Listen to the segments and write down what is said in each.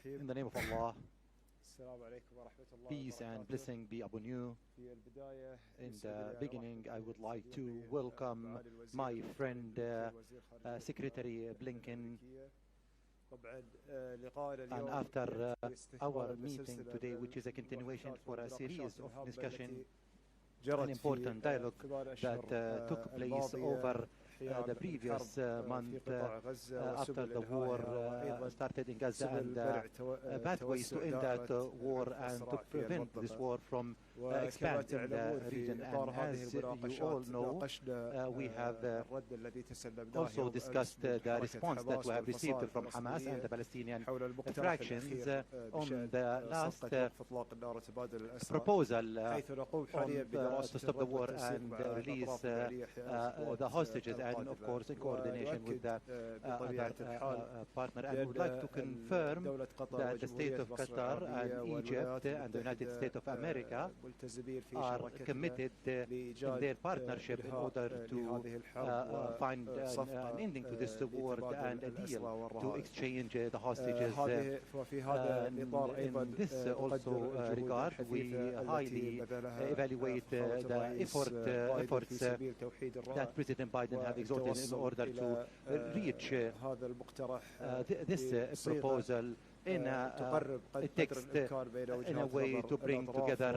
In the name of Allah, peace and blessing be upon you. In the beginning, I would like to welcome my friend, Secretary Blinken. And after our meeting today, which is a continuation for a series of discussion, an important dialogue that took place over the previous month after the war started in Gaza, and pathways to end that war and to prevent this war from expanding in the region. And as you all know, we have also discussed the response that we have received from Hamas and the Palestinian fractions on the last proposal to stop the war and release the hostages, and of course in coordination with the other partner. And we would like to confirm that the state of Qatar and Egypt and the United States of America are committed in their partnership in order to find an ending to this war and a deal to exchange the hostages. In this also regard, we highly evaluate the efforts that President Biden have exerted in order to reach this proposal in a text, in a way to bring together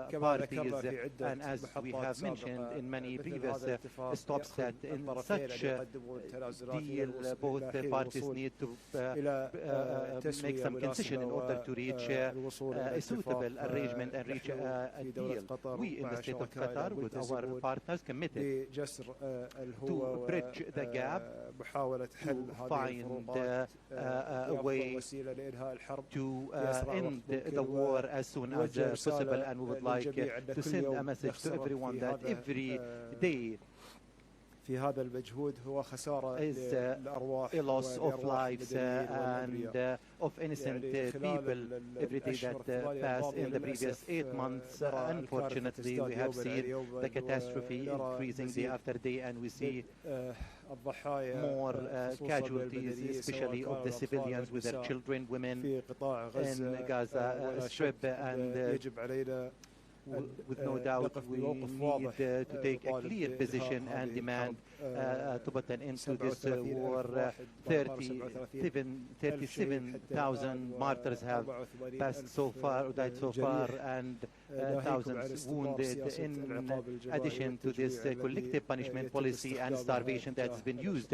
the parties. And as we have mentioned in many previous stops, that in such deal both parties need to make some concession in order to reach a suitable arrangement and reach a deal. We in the state of Qatar, with our partners, committed to bridge the gap, to find a way to end the war as soon as possible. And we would like to send a message to everyone that every day is a loss of lives and of innocent people every day that passed in the previous 8 months. Unfortunately, we have seen the catastrophe increasing day after day, and we see more casualties, especially of the civilians with their children, women in Gaza Strip. And with no doubt, we need to take a clear position and demand to put an end to this war. 37,000 martyrs have passed so far, died so far, and thousands wounded, in addition to this collective punishment policy and starvation that has been used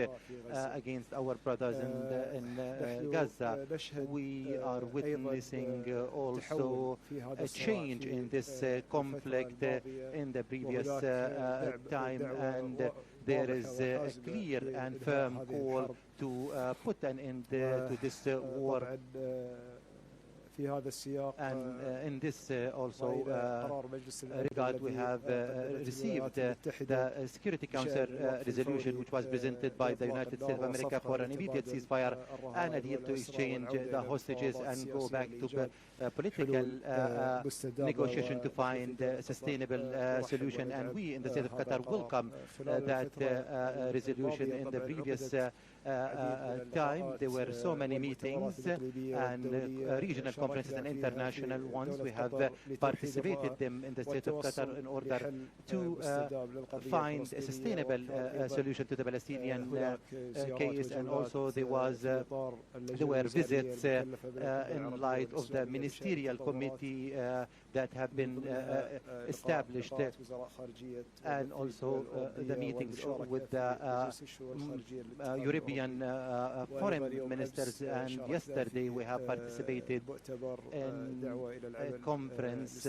against our brothers in Gaza. We are witnessing also a change in this conflict in the previous time, and there is a clear and firm call to put an end to this war. And in this also regard, we have received the Security Council resolution, which was presented by the United States of America, for an immediate ceasefire and a deal to exchange the hostages and go back to political negotiation to find a sustainable solution. And we in the state of Qatar welcome that resolution. In the previous time, there were so many meetings and regional conferences and international ones. We have participated them in the state of Qatar in order to find a sustainable solution to the Palestinian case. And also there were visits in light of the ministerial committee that have been established, and also the meetings with the European foreign ministers. And yesterday we have participated in a conference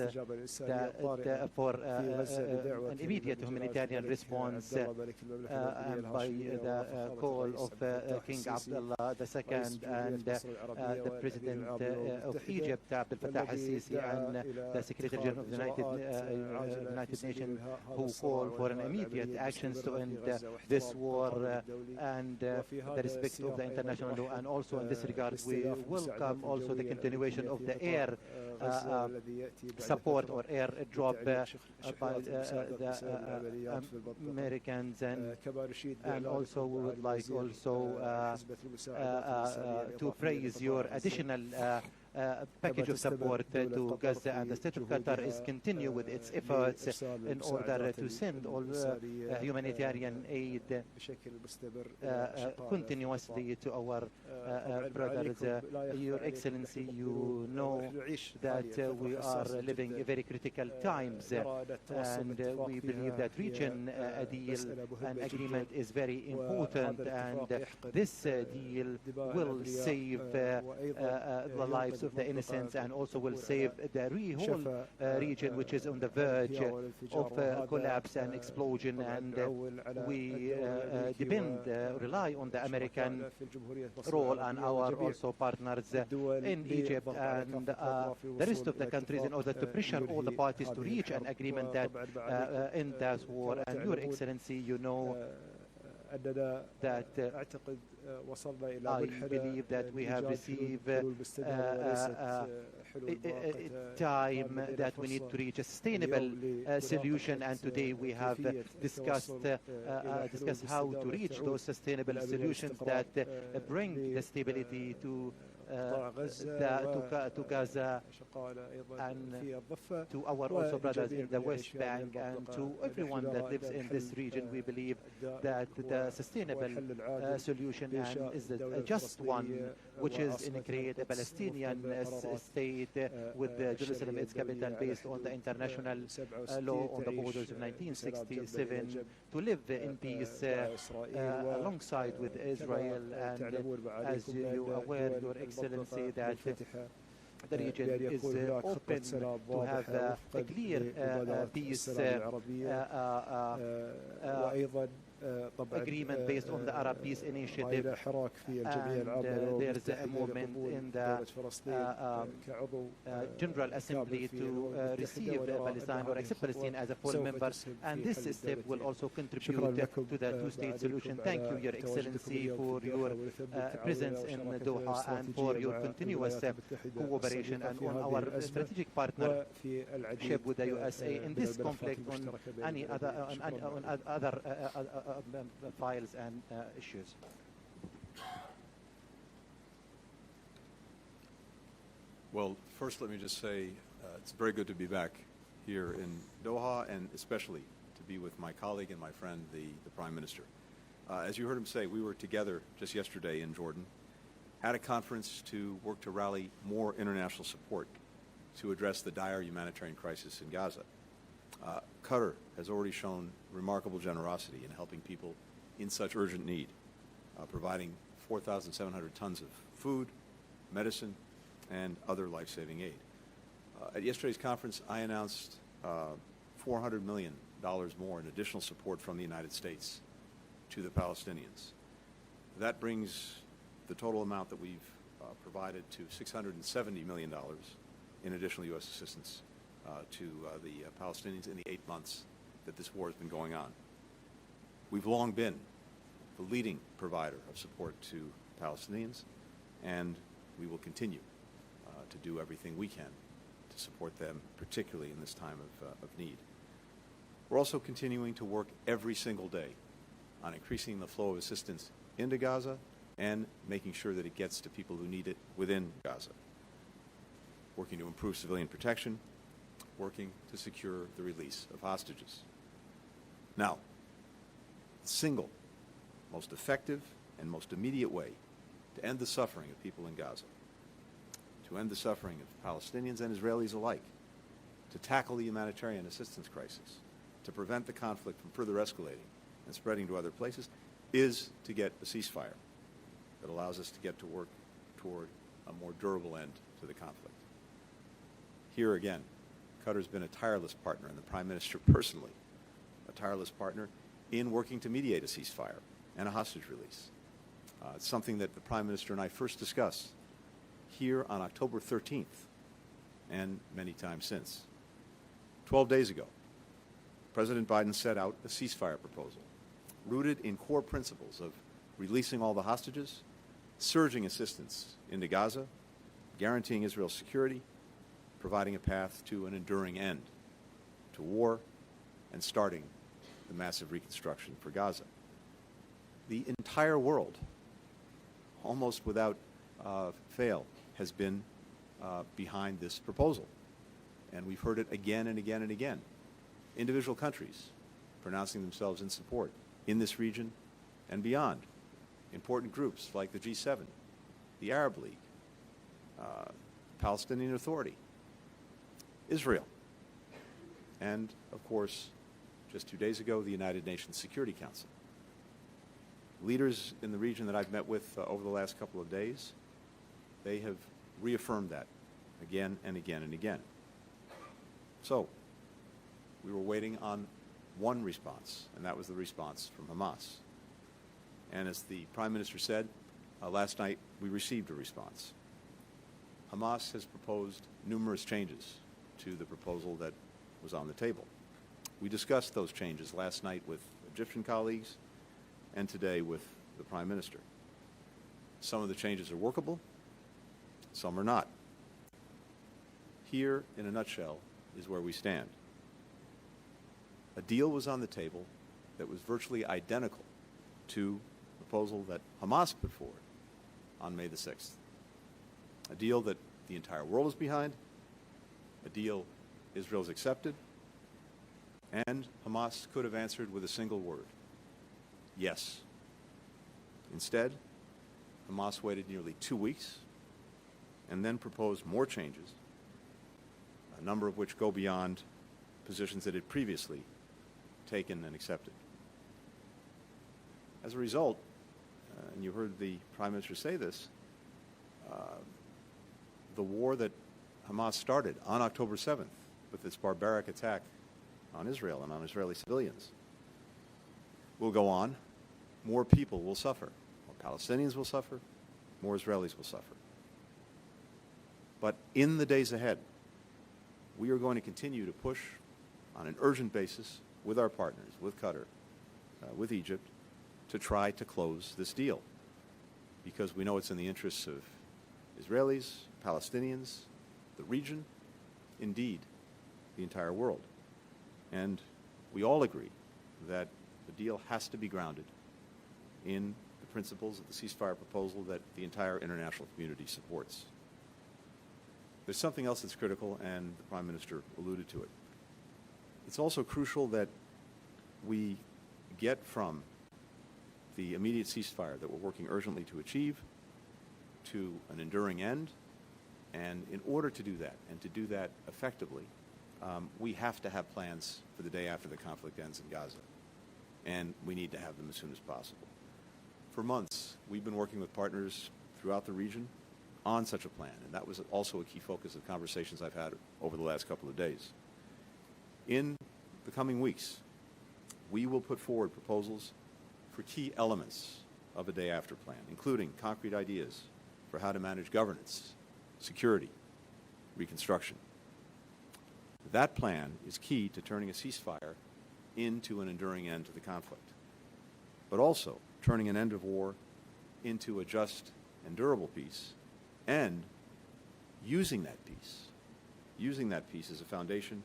for an immediate humanitarian response, and by the call of King Abdullah II and the President of Egypt, Abdel Fattah al-Sisi, and the Secretary General of the United Nations, who called for an immediate actions to end this war. And the respect of the international law. And also in this regard, we welcome also the continuation of the air support or air drop by the Americans, and also we would like also to praise your additional package of support to Gaza, and the state of Qatar is continue with its efforts in order to send all humanitarian aid continuously to our brothers. Your Excellency, you know that we are living very critical times, and we believe that reaching a deal and agreement is very important, and this deal will save the lives of the innocents, and also will save the whole region, which is on the verge of collapse and explosion. And we rely on the American role and our also partners in Egypt and the rest of the countries in order to pressure all the parties to reach an agreement that end this war. And Your Excellency, you know that I believe that we have received time that we need to reach a sustainable solution, and today we have discussed how to reach those sustainable solutions that bring the stability to Gaza and to our also brothers in the West Bank, and to everyone that lives in this region. We believe that the sustainable solution and is a just one, which is in create a Palestinian state with Jerusalem its capital, based on the international law on the borders of 1967, to live in peace alongside with Israel. And as you are aware, Your Excellency, that the region is open to have a clear peace agreement based on the Arab Peace Initiative, and there is a movement in the General Assembly to receive Palestine or accept Palestine as a full member, and this step will also contribute to the two-state solution. Thank you, Your Excellency, for your presence in Doha and for your continuous cooperation and on our strategic partnership with the USA in this conflict on any other files and issues. Well, first let me just say it's very good to be back here in Doha, and especially to be with my colleague and my friend, the Prime Minister. As you heard him say, we were together just yesterday in Jordan at a conference to work to rally more international support to address the dire humanitarian crisis in Gaza. Qatar has already shown remarkable generosity in helping people in such urgent need, providing 4,700 tons of food, medicine, and other life-saving aid. At yesterday's conference, I announced $400 million more in additional support from the United States to the Palestinians. That brings the total amount that we've provided to $670 million in additional U.S. assistance to the Palestinians in the 8 months that this war has been going on. We've long been the leading provider of support to Palestinians, and we will continue to do everything we can to support them, particularly in this time of need. We're also continuing to work every single day on increasing the flow of assistance into Gaza and making sure that it gets to people who need it within Gaza. Working to improve civilian protection, working to secure the release of hostages. Now, the single most effective and most immediate way to end the suffering of people in Gaza, to end the suffering of Palestinians and Israelis alike, to tackle the humanitarian assistance crisis, to prevent the conflict from further escalating and spreading to other places, is to get a ceasefire that allows us to get to work toward a more durable end to the conflict. Here again, Qatar's been a tireless partner, and the Prime Minister personally, a tireless partner in working to mediate a ceasefire and a hostage release. It's something that the Prime Minister and I first discussed here on October 13th and many times since. 12 days ago, President Biden set out a ceasefire proposal rooted in core principles of releasing all the hostages, surging assistance into Gaza, guaranteeing Israel's security, providing a path to an enduring end to war, and starting the massive reconstruction for Gaza. The entire world, almost without fail, has been behind this proposal. And we've heard it again and again and again. Individual countries pronouncing themselves in support in this region and beyond. Important groups like the G7, the Arab League, Palestinian Authority, Israel, and, of course, just 2 days ago, the United Nations Security Council. Leaders in the region that I've met with over the last couple of days, they have reaffirmed that again and again and again. So, we were waiting on one response, and that was the response from Hamas. And as the Prime Minister said, last night we received a response. Hamas has proposed numerous changes to the proposal that was on the table. We discussed those changes last night with Egyptian colleagues and today with the Prime Minister. Some of the changes are workable, some are not. Here, in a nutshell, is where we stand. A deal was on the table that was virtually identical to the proposal that Hamas put forward on May the 6th. A deal that the entire world is behind, a deal Israel's accepted, and Hamas could have answered with a single word: yes. Instead, Hamas waited nearly 2 weeks and then proposed more changes, a number of which go beyond positions that it previously taken and accepted. As a result, and you heard the Prime Minister say this, the war that Hamas started on October 7th with this barbaric attack on Israel and on Israeli civilians will go on. More people will suffer. More Palestinians will suffer. More Israelis will suffer. But in the days ahead, we are going to continue to push on an urgent basis with our partners, with Qatar, with Egypt, to try to close this deal, because we know it's in the interests of Israelis, Palestinians, the region, indeed, the entire world. And we all agree that the deal has to be grounded in the principles of the ceasefire proposal that the entire international community supports. There's something else that's critical, and the Prime Minister alluded to it. It's also crucial that we get from the immediate ceasefire that we're working urgently to achieve to an enduring end. And in order to do that, and to do that effectively, we have to have plans for the day after the conflict ends in Gaza. And we need to have them as soon as possible. For months, we've been working with partners throughout the region on such a plan, and that was also a key focus of conversations I've had over the last couple of days. In the coming weeks, we will put forward proposals for key elements of a day-after plan, including concrete ideas for how to manage governance, security, reconstruction. That plan is key to turning a ceasefire into an enduring end to the conflict, but also turning an end of war into a just and durable peace, and using that peace as a foundation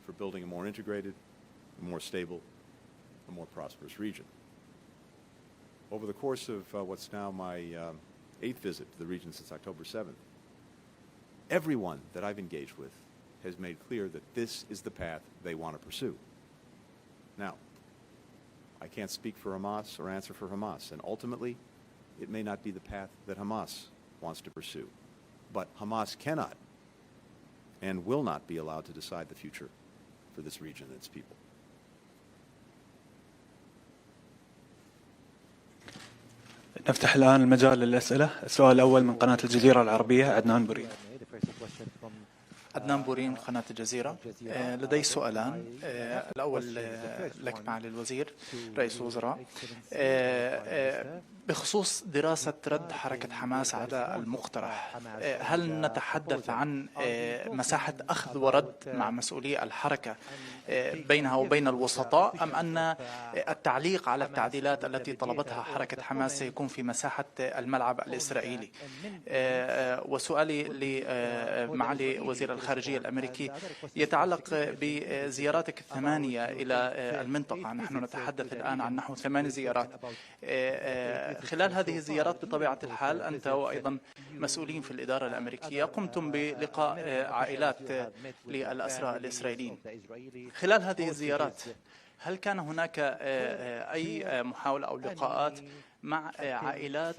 for building a more integrated, a more stable, a more prosperous region. Over the course of what's now my 8th visit to the region since October 7th, everyone that I've engaged with has made clear that this is the path they want to pursue. Now, I can't speak for Hamas or answer for Hamas, and ultimately, it may not be the path that Hamas wants to pursue. But Hamas cannot and will not be allowed to decide the future for this region and its people. نفتح الآن المجال للأسئلة. السؤال الأول من قناة الجزيرة العربية عدنان بريد. عدنان بوري من قناة الجزيرة. لدي سؤالان. الأول لك معالي الوزير رئيس الوزراء، بخصوص دراسة رد حركة حماس على المقترح. هل نتحدث عن مساحة أخذ ورد مع مسؤولي الحركة بينها وبين الوسطاء، أم أن التعليق على التعديلات التي طلبتها حركة حماس سيكون في مساحة الملعب الإسرائيلي؟ وسؤالي لمعالي وزير الخارجية الأمريكي يتعلق بزياراتك الثمانية إلى المنطقة. نحن نتحدث الآن عن نحو 8 زيارات. خلال هذه الزيارات بطبيعة الحال أنت وأيضا مسؤولين في الإدارة الأمريكية قمتم بلقاء عائلات للأسرى الإسرائيليين. خلال هذه الزيارات هل كان هناك أي محاولة أو لقاءات مع عائلات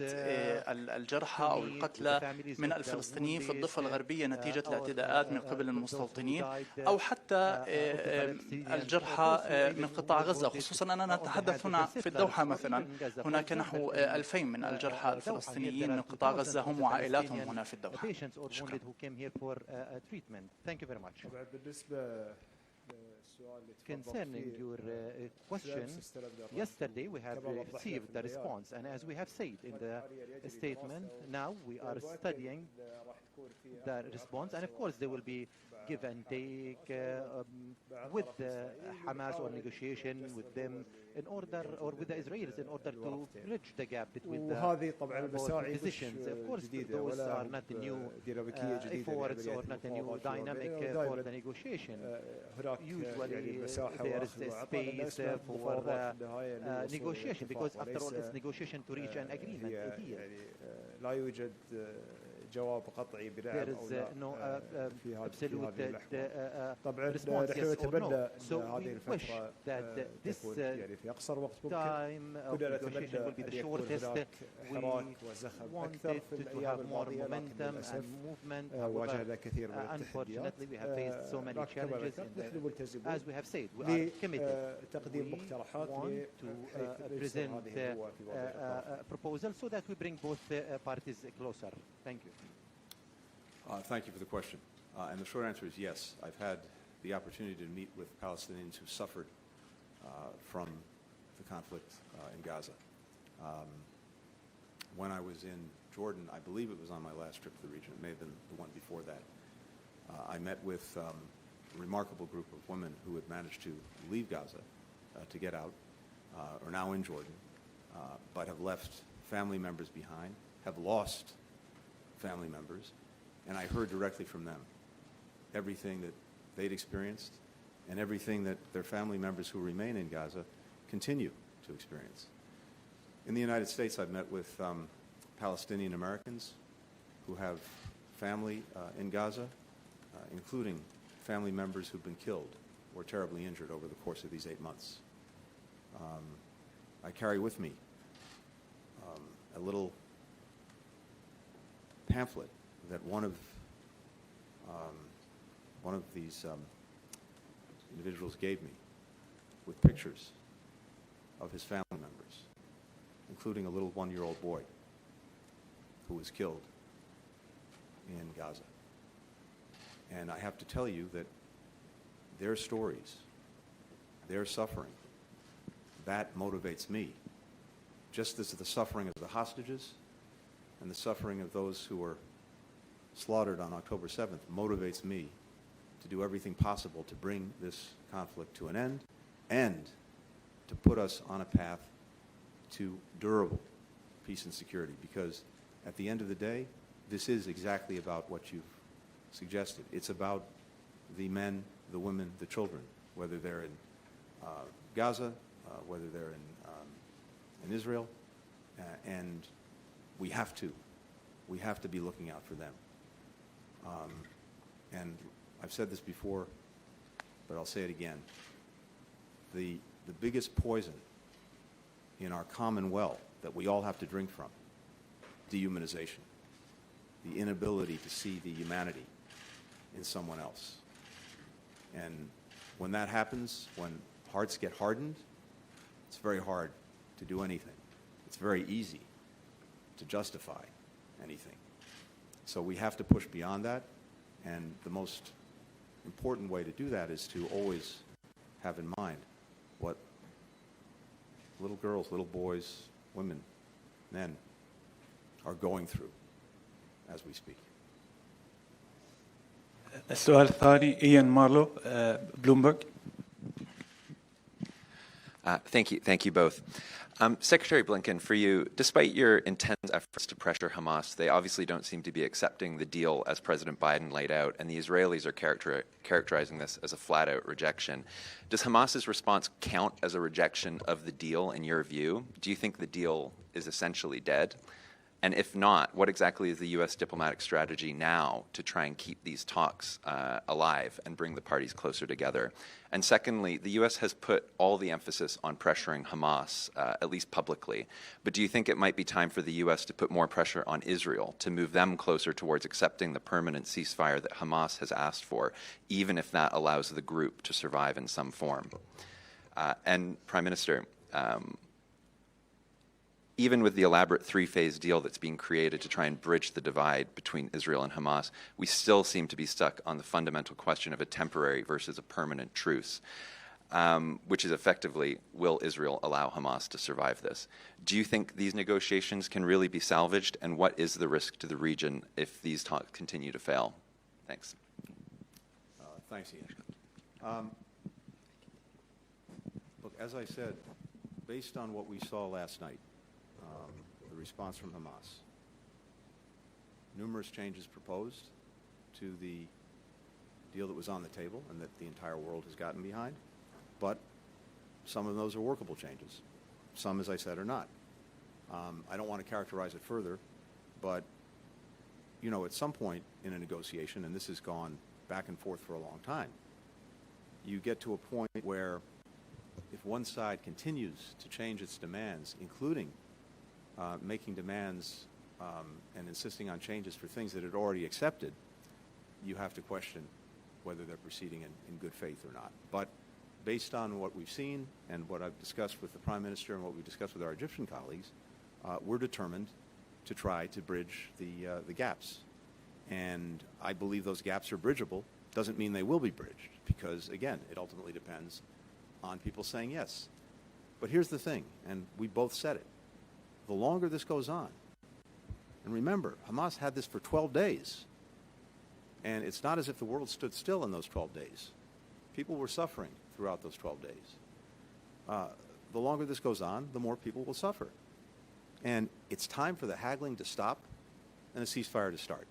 الجرحى أو القتلى من الفلسطينيين في الضفة الغربية نتيجة الاعتداءات من قبل المستوطنين، أو حتى الجرحى من قطاع غزة؟ خصوصا أننا نتحدث هنا في الدوحة مثلا هناك نحو 2000 من الجرحى الفلسطينيين من قطاع غزة هم وعائلاتهم هنا في الدوحة. شكرا. Concerning your question, yesterday we have received the response, and as we have said in the statement, now we are studying the response, and of course there will be give and take with the Hamas or negotiation with them in order, or with the Israelis in order to bridge the gap between the positions. Of course, those are not new efforts or not a new dynamic for the negotiation. Usually there is a space for negotiation, because after all it's negotiation to reach an agreement, a deal. There is no absolute response, yes or no. So we wish that this time of negotiation will be the shortest. We wanted to have more momentum and movement. However, unfortunately, we have faced so many challenges. As we have said, we are committed. We want to present a proposal so that we bring both parties closer. Thank you. Thank you for the question. And the short answer is yes. I've had the opportunity to meet with Palestinians who suffered from the conflict in Gaza. When I was in Jordan, I believe it was on my last trip to the region, it may have been the one before that, I met with a remarkable group of women who had managed to leave Gaza to get out, are now in Jordan, but have left family members behind, have lost family members, and I heard directly from them everything that they'd experienced and everything that their family members who remain in Gaza continue to experience. In the United States, I've met with Palestinian Americans who have family in Gaza, including family members who've been killed or terribly injured over the course of these 8 months. I carry with me a little pamphlet that one of these individuals gave me, with pictures of his family members, including a little 1-year-old boy who was killed in Gaza. And I have to tell you that their stories, their suffering, that motivates me, just as the suffering of the hostages and the suffering of those who were slaughtered on October 7th motivates me to do everything possible to bring this conflict to an end and to put us on a path to durable peace and security. Because at the end of the day, this is exactly about what you've suggested. It's about the men, the women, the children, whether they're in Gaza, whether they're in Israel, and we have to be looking out for them. And I've said this before, but I'll say it again. The biggest poison in our common well that we all have to drink from, dehumanization, the inability to see the humanity in someone else. And when that happens, when hearts get hardened, it's very hard to do anything. It's very easy to justify anything. So we have to push beyond that, and the most important way to do that is to always have in mind what little girls, little boys, women, men are going through as we speak. السؤال الثاني إيان مارلو بلومبرج. Thank you both. Secretary Blinken, for you, despite your intense efforts to pressure Hamas, they obviously don't seem to be accepting the deal as President Biden laid out, and the Israelis are characterizing this as a flat-out rejection. Does Hamas's response count as a rejection of the deal in your view? Do you think the deal is essentially dead? And if not, what exactly is the U.S. diplomatic strategy now to try and keep these talks alive and bring the parties closer together? And secondly, the U.S. has put all the emphasis on pressuring Hamas, at least publicly. But do you think it might be time for the U.S. to put more pressure on Israel to move them closer towards accepting the permanent ceasefire that Hamas has asked for, even if that allows the group to survive in some form? And Prime Minister, even with the elaborate three-phase deal that's being created to try and bridge the divide between Israel and Hamas, we still seem to be stuck on the fundamental question of a temporary versus a permanent truce, which is effectively, will Israel allow Hamas to survive this? Do you think these negotiations can really be salvaged, and what is the risk to the region if these talks continue to fail? Thanks. Thanks, Ian. Look, as I said, based on what we saw last night, the response from Hamas, numerous changes proposed to the deal that was on the table and that the entire world has gotten behind, but some of those are workable changes. Some, as I said, are not. I don't want to characterize it further, but, you know, at some point in a negotiation, and this has gone back and forth for a long time, you get to a point where if one side continues to change its demands, including making demands and insisting on changes for things that it already accepted, you have to question whether they're proceeding in good faith or not. But based on what we've seen and what I've discussed with the Prime Minister and what we've discussed with our Egyptian colleagues, we're determined to try to bridge the gaps. And I believe those gaps are bridgeable. Doesn't mean they will be bridged because, again, it ultimately depends on people saying yes. But here's the thing, and we both said it. The longer this goes on, and remember, Hamas had this for 12 days, and it's not as if the world stood still in those 12 days. People were suffering throughout those 12 days. The longer this goes on, the more people will suffer. And it's time for the haggling to stop and a ceasefire to start.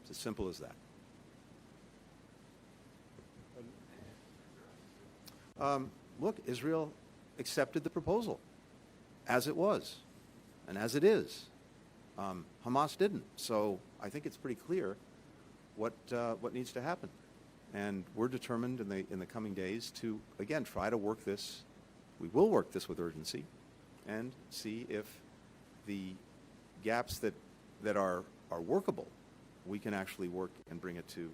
It's as simple as that. Look, Israel accepted the proposal as it was and as it is. Hamas didn't. So I think it's pretty clear what needs to happen. And we're determined in the coming days to, again, try to work this. We will work this with urgency and see if the gaps that are workable, we can actually work and bring it to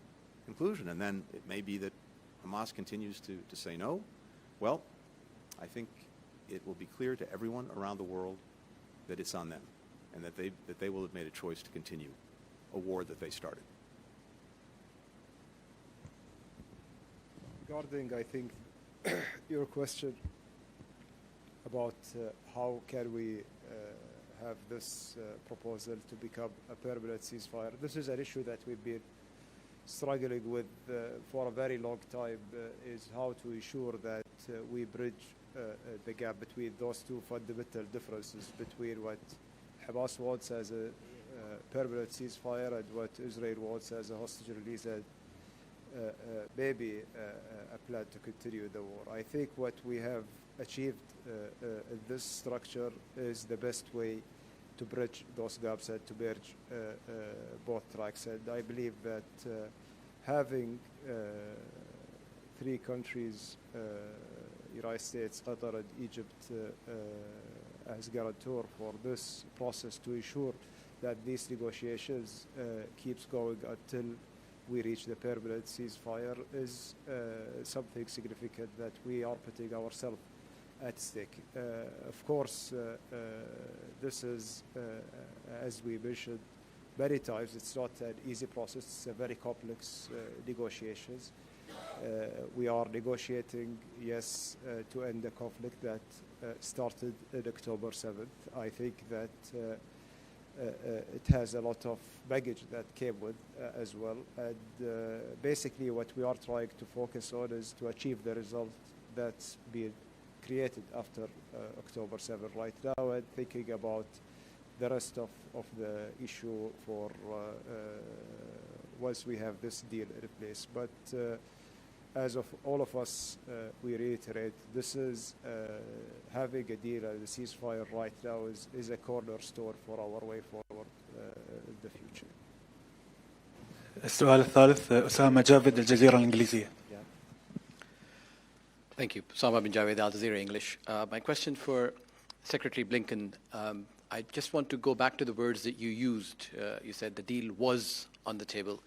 conclusion. And then it may be that Hamas continues to say no. Well, I think it will be clear to everyone around the world that it's on them and that they will have made a choice to continue a war that they started. Regarding, I think, your question about how can we have this proposal to become a permanent ceasefire, this is an issue that we've been struggling with for a very long time, is how to ensure that we bridge the gap between those two fundamental differences between what Hamas wants as a permanent ceasefire and what Israel wants as a hostage release and maybe a plan to continue the war. I think what we have achieved in this structure is the best way to bridge those gaps and to merge both tracks. And I believe that having three countries, United States, Qatar, and Egypt, as guarantor for this process to ensure that these negotiations keeps going until we reach the permanent ceasefire is something significant that we are putting ourselves at stake. Of course, this is, as we mentioned, many times it's not an easy process. It's a very complex negotiations. We are negotiating, yes, to end the conflict that started on October 7th. I think that it has a lot of baggage that came with as well. And basically what we are trying to focus on is to achieve the result that's been created after October 7th right now, and thinking about the rest of the issue for once we have this deal in place. But as of all of us, we reiterate, this is having a deal and a ceasefire right now is a cornerstone for our way forward in the future. السؤال الثالث أسامة جاويد الجزيرة الإنجليزية. Thank you. Osama bin Javed, Al Jazeera English. My question for Secretary Blinken, I just want to go back to the words that you used. You said the deal was on the table,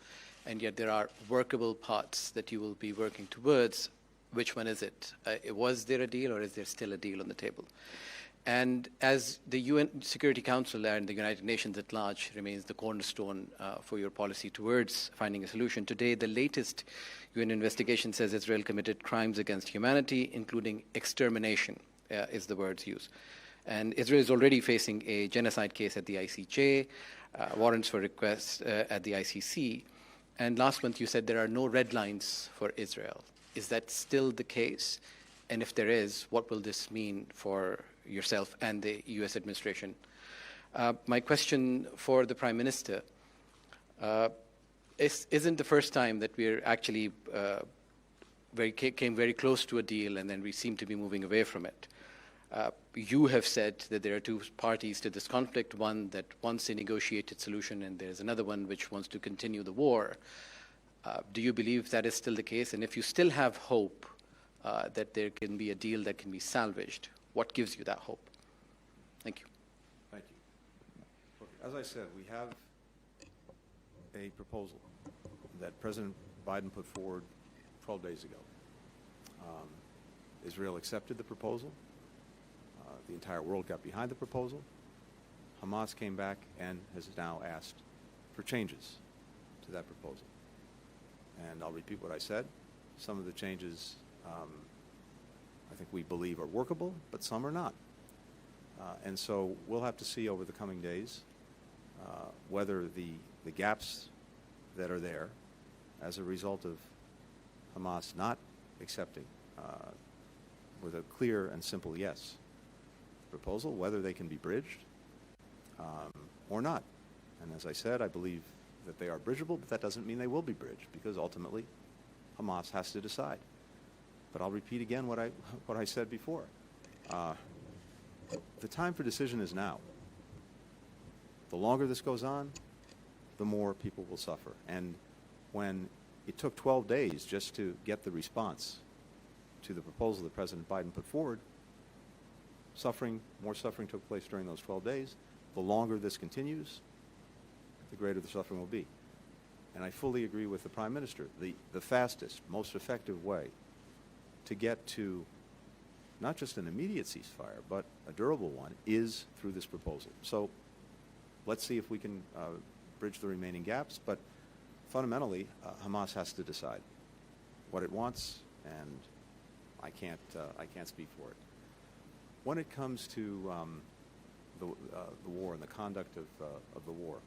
and yet there are workable parts that you will be working towards. Which one is it? Was there a deal, or is there still a deal on the table? And as the UN Security Council and the United Nations at large remains the cornerstone for your policy towards finding a solution, today the latest UN investigation says Israel committed crimes against humanity, including extermination, is the words used. And Israel is already facing a genocide case at the ICJ, warrants for requests at the ICC. And last month you said there are no red lines for Israel. Is that still the case? And if there is, what will this mean for yourself and the US administration? My question for the Prime Minister, isn't the first time that we're actually came very close to a deal and then we seem to be moving away from it. You have said that there are two parties to this conflict, one that wants a negotiated solution and there's another one which wants to continue the war. Do you believe that is still the case? And if you still have hope that there can be a deal that can be salvaged, what gives you that hope? Thank you. Thank you. Look, as I said, we have a proposal that President Biden put forward 12 days ago. Israel accepted the proposal. The entire world got behind the proposal. Hamas came back and has now asked for changes to that proposal. And I'll repeat what I said. Some of the changes I think we believe are workable, but some are not. And so we'll have to see over the coming days whether the gaps that are there as a result of Hamas not accepting with a clear and simple yes proposal, whether they can be bridged or not. And as I said, I believe that they are bridgeable, but that doesn't mean they will be bridged, because ultimately Hamas has to decide. But I'll repeat again what I said before. The time for decision is now. The longer this goes on, the more people will suffer. And when it took 12 days just to get the response to the proposal that President Biden put forward, more suffering took place during those 12 days. The longer this continues, the greater the suffering will be. And I fully agree with the Prime Minister. The fastest, most effective way to get to not just an immediate ceasefire, but a durable one, is through this proposal. So let's see if we can bridge the remaining gaps. But fundamentally, Hamas has to decide what it wants, and I can't speak for it. When it comes to the war and the conduct of the war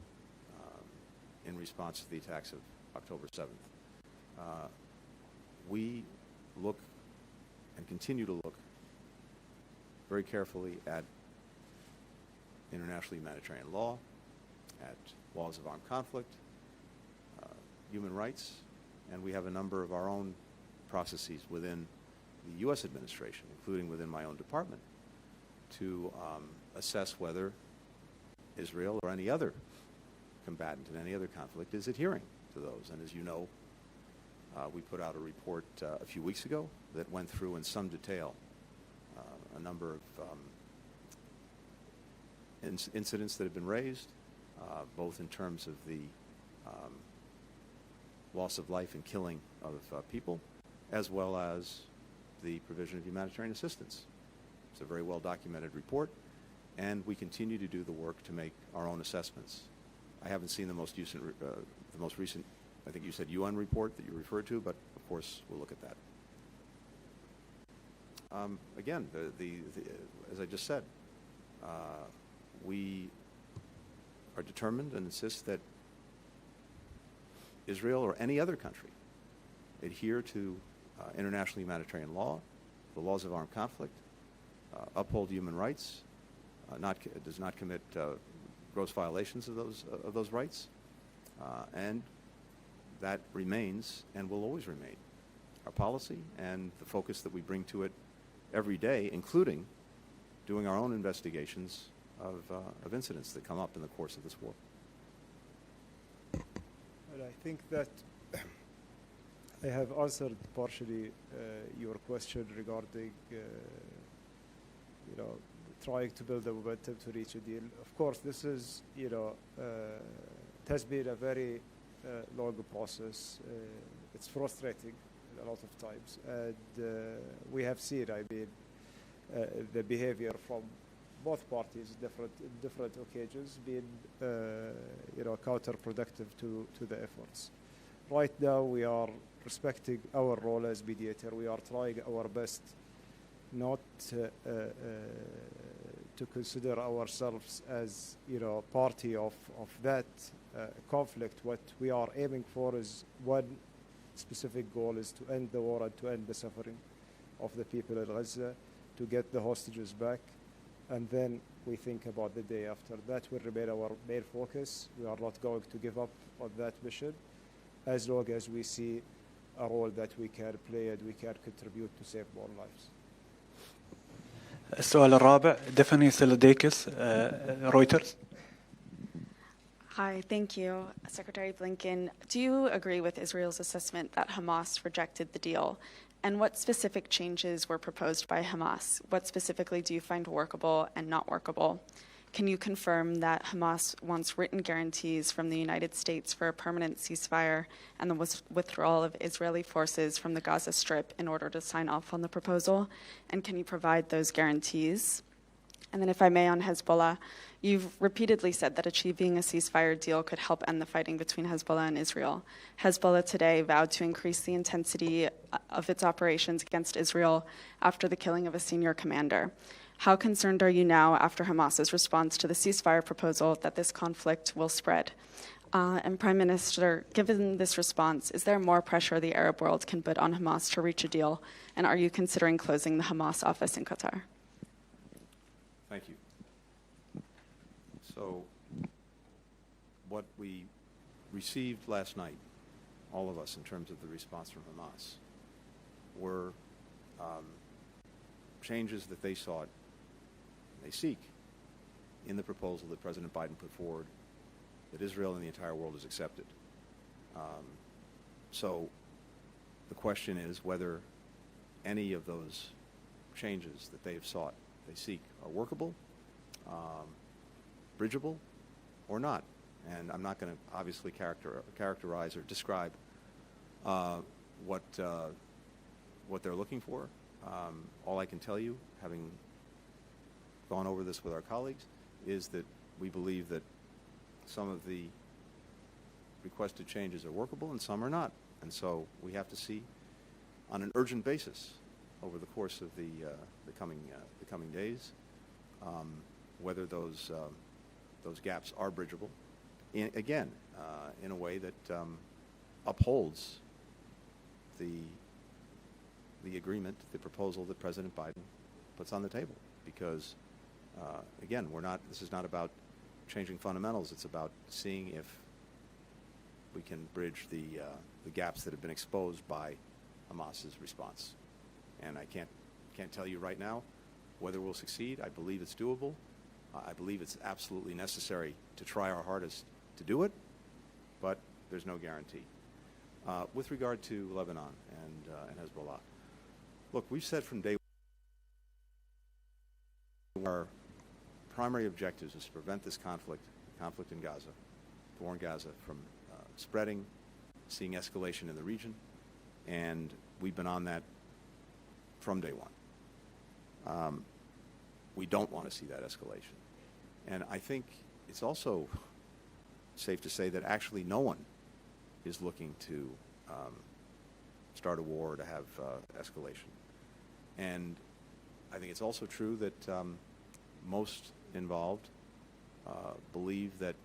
in response to the attacks of October 7th, we look and continue to look very carefully at international humanitarian law, at laws of armed conflict, human rights, and we have a number of our own processes within the U.S. administration, including within my own department, to assess whether Israel or any other combatant in any other conflict is adhering to those. And as you know, we put out a report a few weeks ago that went through in some detail a number of incidents that have been raised, both in terms of the loss of life and killing of people, as well as the provision of humanitarian assistance. It's a very well-documented report, and we continue to do the work to make our own assessments I haven't seen the most recent, I think you said UN report that you referred to, but of course we'll look at that. Again, as I just said, we are determined and insist that Israel or any other country adhere to international humanitarian law, the laws of armed conflict, uphold human rights, does not commit gross violations of those rights, and that remains and will always remain our policy and the focus that we bring to it every day, including doing our own investigations of incidents that come up in the course of this war. And I think that I have answered partially your question regarding, trying to build a momentum to reach a deal. Of course, this is, it has been a very long process. It's frustrating a lot of times, and we have seen, the behavior from both parties, different occasions, being, counterproductive to the efforts. Right now, we are respecting our role as mediator. We are trying our best not to consider ourselves as, party of that conflict. What we are aiming for is one specific goal, is to end the war and to end the suffering of the people in Gaza, to get the hostages back, and then we think about the day after. That will remain our main focus. We are not going to give up on that mission as long as we see a role that we can play and we can contribute to save more lives. السؤال الرابع ديفاني سيلوديكس رويترز. Hi, thank you. Secretary Blinken, do you agree with Israel's assessment that Hamas rejected the deal? And what specific changes were proposed by Hamas? What specifically do you find workable and not workable? Can you confirm that Hamas wants written guarantees from the United States for a permanent ceasefire and the withdrawal of Israeli forces from the Gaza Strip in order to sign off on the proposal? And can you provide those guarantees? And then if I may, on Hezbollah, you've repeatedly said that achieving a ceasefire deal could help end the fighting between Hezbollah and Israel. Hezbollah today vowed to increase the intensity of its operations against Israel after the killing of a senior commander. How concerned are you now, after Hamas's response to the ceasefire proposal, that this conflict will spread? And Prime Minister, given this response, is there more pressure the Arab world can put on Hamas to reach a deal? And are you considering closing the Hamas office in Qatar? Thank you. So, what we received last night, all of us, in terms of the response from Hamas, were changes that they sought, they seek, in the proposal that President Biden put forward, that Israel and the entire world has accepted. So, the question is whether any of those changes that they have sought, they seek, are workable, bridgeable, or not. And I'm not going to obviously characterize or describe what they're looking for. All I can tell you, having gone over this with our colleagues, is that we believe that some of the requested changes are workable and some are not. And so we have to see on an urgent basis over the course of the coming days whether those gaps are bridgeable, in a way that upholds the agreement, the proposal that President Biden puts on the table. Because again, this is not about changing fundamentals. It's about seeing if we can bridge the gaps that have been exposed by Hamas's response. And I can't tell you right now whether we'll succeed. I believe it's doable. I believe it's absolutely necessary to try our hardest to do it, but there's no guarantee. With regard to Lebanon and Hezbollah, look, we've said from day one, our primary objectives is to prevent this conflict in Gaza, the war in Gaza, from spreading, seeing escalation in the region, and we've been on that from day one. We don't want to see that escalation. And I think it's also safe to say that actually no one is looking to start a war, to have escalation. And I think it's also true that most involved believe that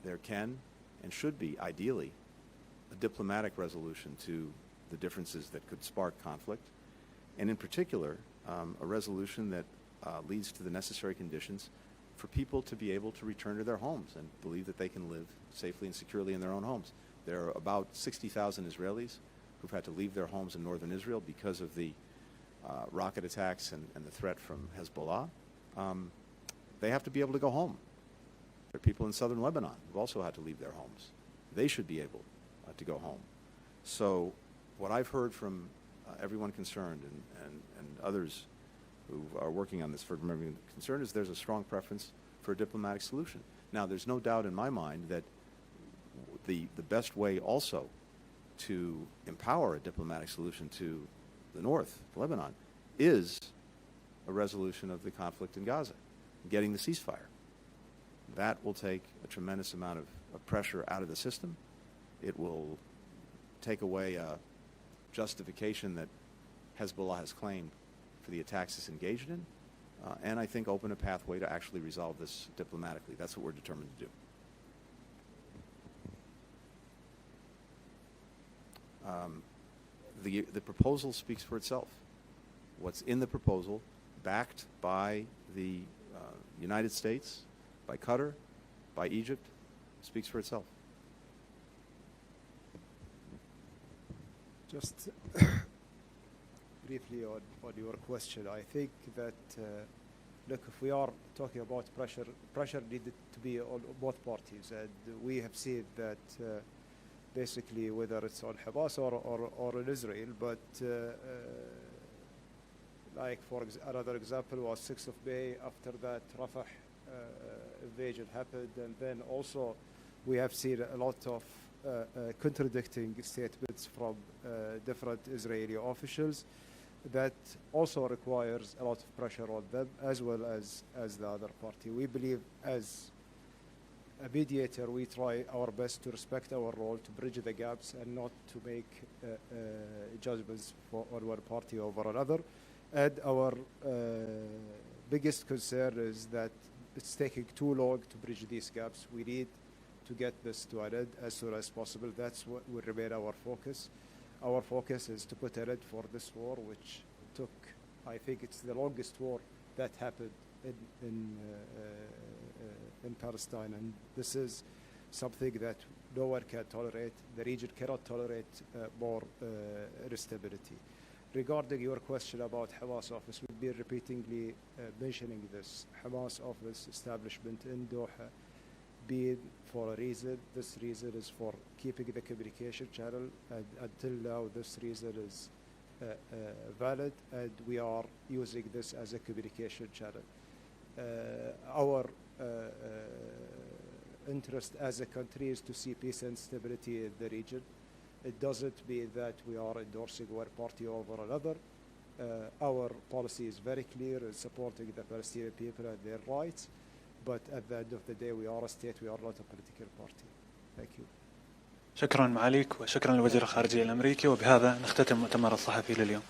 there can and should be, ideally, a diplomatic resolution to the differences that could spark conflict, and in particular, a resolution that leads to the necessary conditions for people to be able to return to their homes and believe that they can live safely and securely in their own homes. There are about 60,000 Israelis who've had to leave their homes in northern Israel because of the rocket attacks and the threat from Hezbollah. They have to be able to go home. There are people in southern Lebanon who've also had to leave their homes. They should be able to go home. So what I've heard from everyone concerned and others who are working on this for everyone concerned is there's a strong preference for a diplomatic solution. Now, there's no doubt in my mind that the best way also to empower a diplomatic solution to the north, Lebanon, is a resolution of the conflict in Gaza, getting the ceasefire. That will take a tremendous amount of pressure out of the system. It will take away a justification that Hezbollah has claimed for the attacks it's engaged in, and I think open a pathway to actually resolve this diplomatically. That's what we're determined to do. The proposal speaks for itself. What's in the proposal, backed by the United States, by Qatar, by Egypt, speaks for itself. Just briefly on your question, I think that, look, if we are talking about pressure needed to be on both parties, and we have seen that basically whether it's on Hamas or on Israel, but like another example was 6th of May, after that Rafah invasion happened, and then also we have seen a lot of contradicting statements from different Israeli officials. That also requires a lot of pressure on them as well as the other party. We believe as a mediator we try our best to respect our role, to bridge the gaps and not to make judgments on one party over another. And our biggest concern is that it's taking too long to bridge these gaps. We need to get this to an end as soon as possible. That's what will remain our focus. Our focus is to put an end for this war, which took, I think it's the longest war that happened in Palestine, and this is something that no one can tolerate. The region cannot tolerate more instability. Regarding your question about Hamas office, we've been repeatedly mentioning this. Hamas office establishment in Doha being for a reason. This reason is for keeping the communication channel, and until now this reason is valid, and we are using this as a communication channel. Our interest as a country is to see peace and stability in the region. It doesn't mean that we are endorsing one party over another. Our policy is very clear in supporting the Palestinian people and their rights, but at the end of the day we are a state, we are not a political party. Thank you. شكرا معاليك وشكرا لوزير الخارجية الأمريكي، وبهذا نختتم المؤتمر الصحفي لليوم.